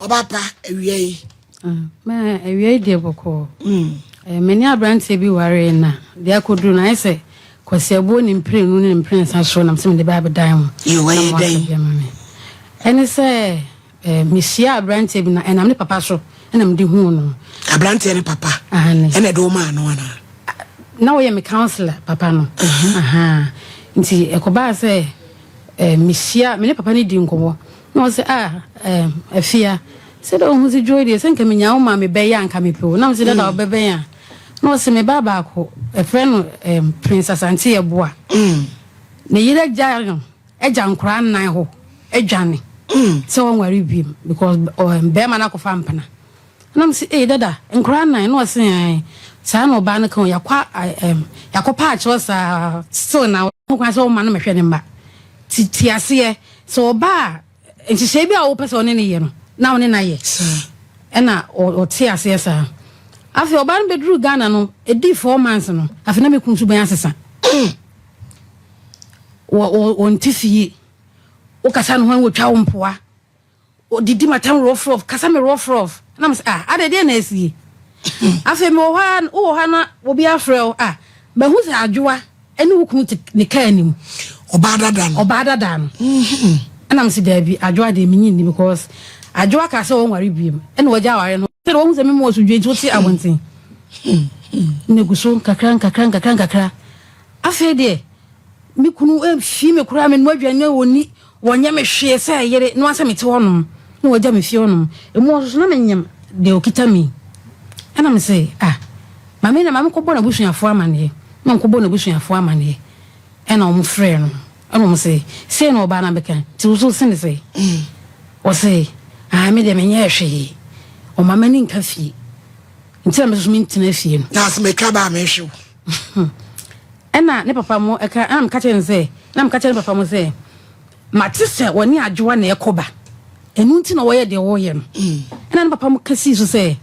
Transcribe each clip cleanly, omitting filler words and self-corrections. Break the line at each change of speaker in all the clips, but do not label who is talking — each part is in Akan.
Obapa ewie
ma ewie de boko many abrante bi ware na de akodu na ise kwasiabo ni mpre nu ni mpre sa so na mse de ba bedan
you way day
ene se misia abrante bi na enam ne papa so enam de hu no
abrante ne papa ene do ma no na
na wo ye me counselor papa no nti ekoba se misia me ne papa ni di nkomo no se afia se do hu si joy de se nka me nya wo ma me be ya nka me pe na se da obebe ya no se me baba ko a friend princess anti eboa ne yire jaron eja nkura nan ho edwane se won wari bi because be ma na ko fa mpana na me se dada nkura nan no se sa no ba na kan yakwa pa cho sa so na ko kwa so ma na me hwe ne mba ti ase so ba nti se bi a wo pese one ne ye no na one na ye ena o ti ase sa afi oba no bedru Ghana no edi 4 months no afi na me kunsu ban asesa o ntifie o kasa no ho wotwa wo mpoa o didi matam rough kasa me rough na me adede na asie afi me wo ha na obi afrel ba hu se adwoa ene hukum ne ka anim
oba dada no
and I'm saying Debbie, I draw the meaning because I draw a castle on worry beam and what I know. There was a more to do what I want to Neguson, kakran. I said, dear, me couldn't see me cram and what you know only one yammy share say, yet no answer me to one. No, jammy fionum, and was nothing de okitami. And I'm say, my man, I'm cobona bushing a foreman here, no cobona bushing a foreman here, and I'm friend. I don't say no bana bekan ti so sen say o say me de menye hwe o mama ni nka fie nti am so mintina fie no
na so me ka ba me hwe
ena ne papa mo am ka chen say na am ka chen papa mo say matise woni adwoa na ekoba enu nti na wo ye de wo ye no ena ne papa mo kasi so say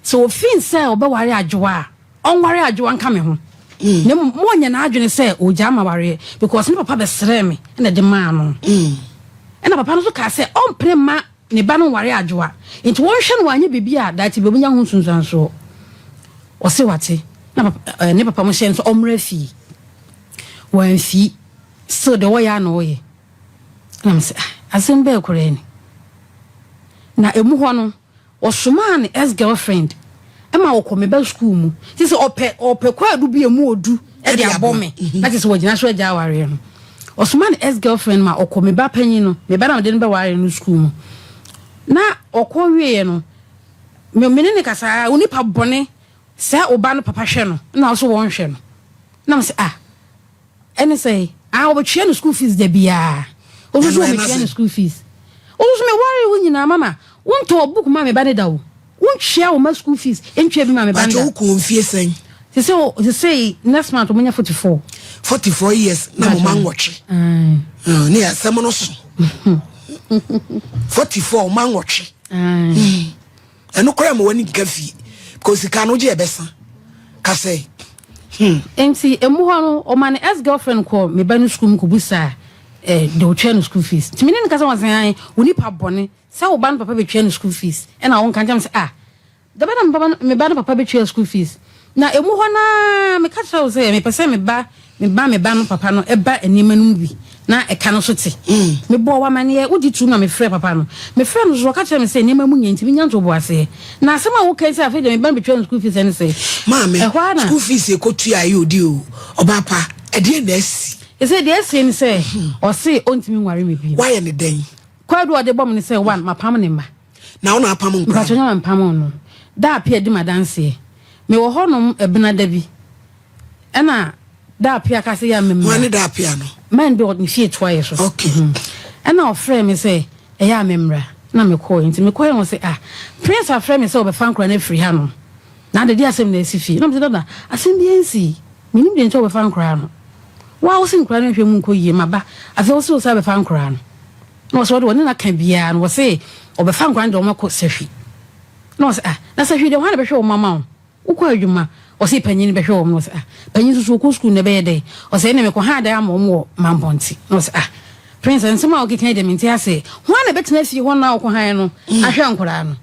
so fin say obeware adwoa on ware adwoa nka me ho ne mo nya na adwene se o ja ma ware because ne papa be sere me na de ma no na papa no so ka se on prema ne ba no ware adwoa enti won hwe no wanye bibia da ti be bunya hu sunsan so o se wate na papa ne papa mo hye so omra fi wan fi so de wo ya no ye na me se asem be kure ni na emu ho no o soma ne ex girlfriend Emma woko me ba school mu ti se ope kwadu bi emu odu e de abome that is wajina so ja ware no Osman ex girlfriend ma okọ me ba panyin no me ba na de no ba ware no school mu na okọ wie no me ne kasa oni pa bone se oba no papa hwe no na so won hwe no na me se ene say obetwe no school fees de bia ozo me twe no school fees ozo me ware wo nyina mama won to book ma me ba ne dawo won share o ma school fees entwe bi ma me banda
but o ko fie sen
they say next month o menya 44
years na mo manwoche ne asem no so 44 manwoche eno kora mo wani gafi because ka no je ebesa ka say
enti emu ho no o man ex girlfriend ko me ba no school ko busa de o twa no school fees timi ne nka say wasan oni pa bone say o ban papa be twa no school fees e na won kan jam say da ba me ba no papa be twa school fees na emu ho na me ka tell say me pese me ba no papa no e ba enima no bi na e ka no so te me bo wa mane e udi tu na me frɛ papa no me frɛ no so ka tell me say enima mu nyanti mi nyanto bo ase na asema wo kai say afa de me ba be twa school fees ene say
ma me school fees e ko tu ayi odi o obapa e de na asi
e say de asi ni say o say ontimi nware me bi
why ne den
kwadu o de bom ni say one mapam ne ma
na wona apam nkwa
ba tonya mapam no da apia di madanse me wo honom ebina da bi ena da apia ka se ya memma
wani da apia no
man do ni fie twice so
okay
ena o frame me say e ya memra na me call nti me call won say prince a frame me say o be fan kra na free ha no na de asem na esifi na me say dada asem bi ensi minim de ncho o be fan kra no wa wo sin kra na hwe mu nko yie maba afi wo so be fan kra no no so do woni na kan bia no wo say o be fan kra ndo mako sehwi no say na sehwi de wana be hwe o mama ukọ adwuma o se panyin be hwe o no say panyin so ko school ne be ye dey o say ne me ko ha da am o mo mampɔnti no say Prince and some okay kind of mintia say, one a better see 1 hour cohano, I shan't corano.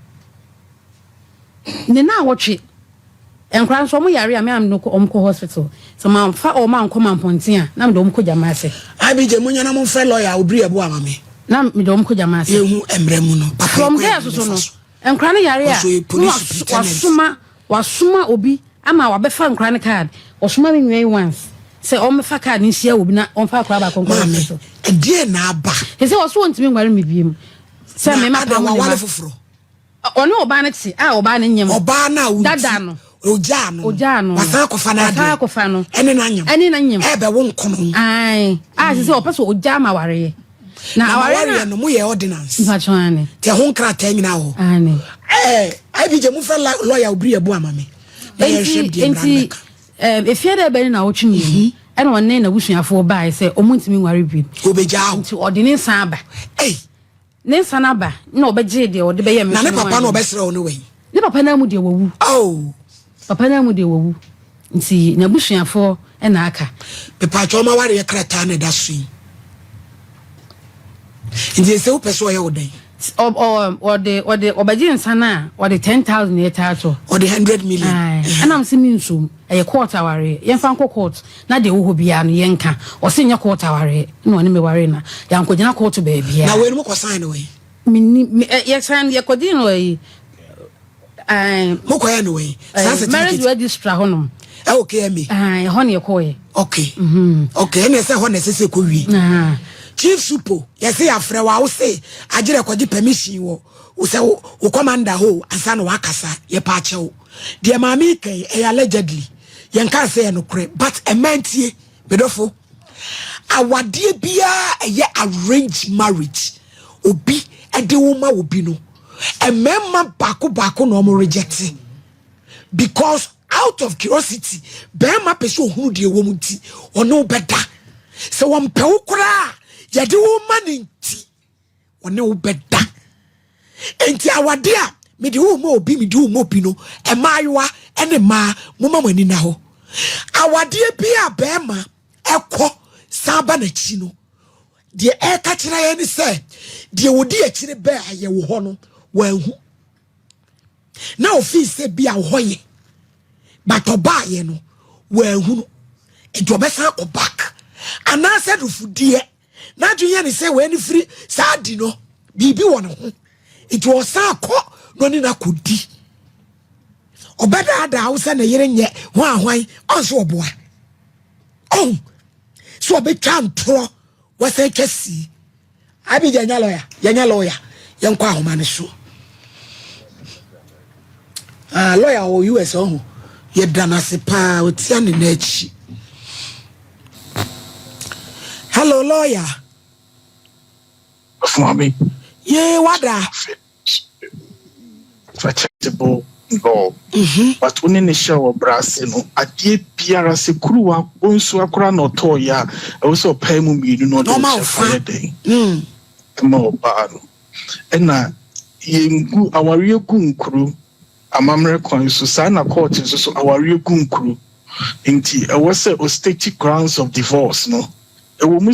Now watch it. And crown some yari, I am no Omco hospital. So, my fat or man come on Pontia, now don't could jamase.
I be the Munyanam fellow, I will be a boamame. Now, me don't could jamase. You embremuno. From there, so. And cranny yari, was summa obi, ama wabefan cranny card, or smuggling way once. Say, oh, my fuck, and this year will be not on fire crab. A dear naba. He said, I was want to be wearing with him. Say, my mother, or no banity, our banning him, or bana, that dano, Ojano, Wasako, and an onion, Abba won't come. Aye, I saw a person with Jama worry. Now, I worry no more ordinance. Much money. The home crack 10 now. Annie. I be the muffa like lawyer, be a boamame. If you're there, Ben, now, and one name, I wish you for by say, O Muntimi worry be. Obeja to ordinance Saba. Eh, Nensanaba, no, but Jade or the Bay, Nana Papa no best on the way. The Papa Namudi woo. Oh, Papa Namudi woo. See, Nabushia for an aka. The Pachoma warrior cratane that swing. In the so persuade day. Or the Obadian Sana, or the 10,000 year title, or the 100 million. And I'm seeing soon a quarter worry, Yanfanco court, not the Uhubian Yanka, or senior quarter worry, no one me worry now. Yanko Jana quarter baby. Now, we'll walk a sign away. Yes, and Yacodino. Moko anyway. Marriage registrar honum. Okay, me. Honey, okay. Okay, and I say, honest, Chief Supo, yes, after I will say, I did a quadi permission, who say, who commander ho, and son Wakasa, ye pacho. Dear mammy, allegedly, Yanka say no crepe, but a man tea, bedofo. Our dear beer, a ye arranged marriage, obi, a de woman will be no. A member bako no more rejected. Because out of curiosity, Bema peso who dear woman tea, or no better. So one peukra. Yadi woman in tea, or no better. Enti our dear, me do more be me do more pino, and my and a ma, mumma when in now. Our dear Pia Bema, Echo, Sabanachino. Dear air catching I any say, dear would dear chili bear, you honor, well. Now, feast say be a hoye, but to buy, you know, well, who it will be or back. And I said, dear. Now you say when free sadino bibi one it was sa ko no ni na kodi obeda ada hausa na yere nye hwan onso oboa oh so obetwa ntro wase twasi abi janya lawyer yenkwa ahoma ne so lawyer o US oh ye danase pa otia ne na chi. Hello lawyer.
Mommy.
Yeah, what da?
Vegetable law. But when in the shower brass, a dear Piara Secrua, Bonsu Akra no toya, also pay me, you know, no fire day. More bad. And our real goon crew, a mamma coin, Susanna Court is also our real goon crew. Indeed, I was a static grounds of divorce, no? A woman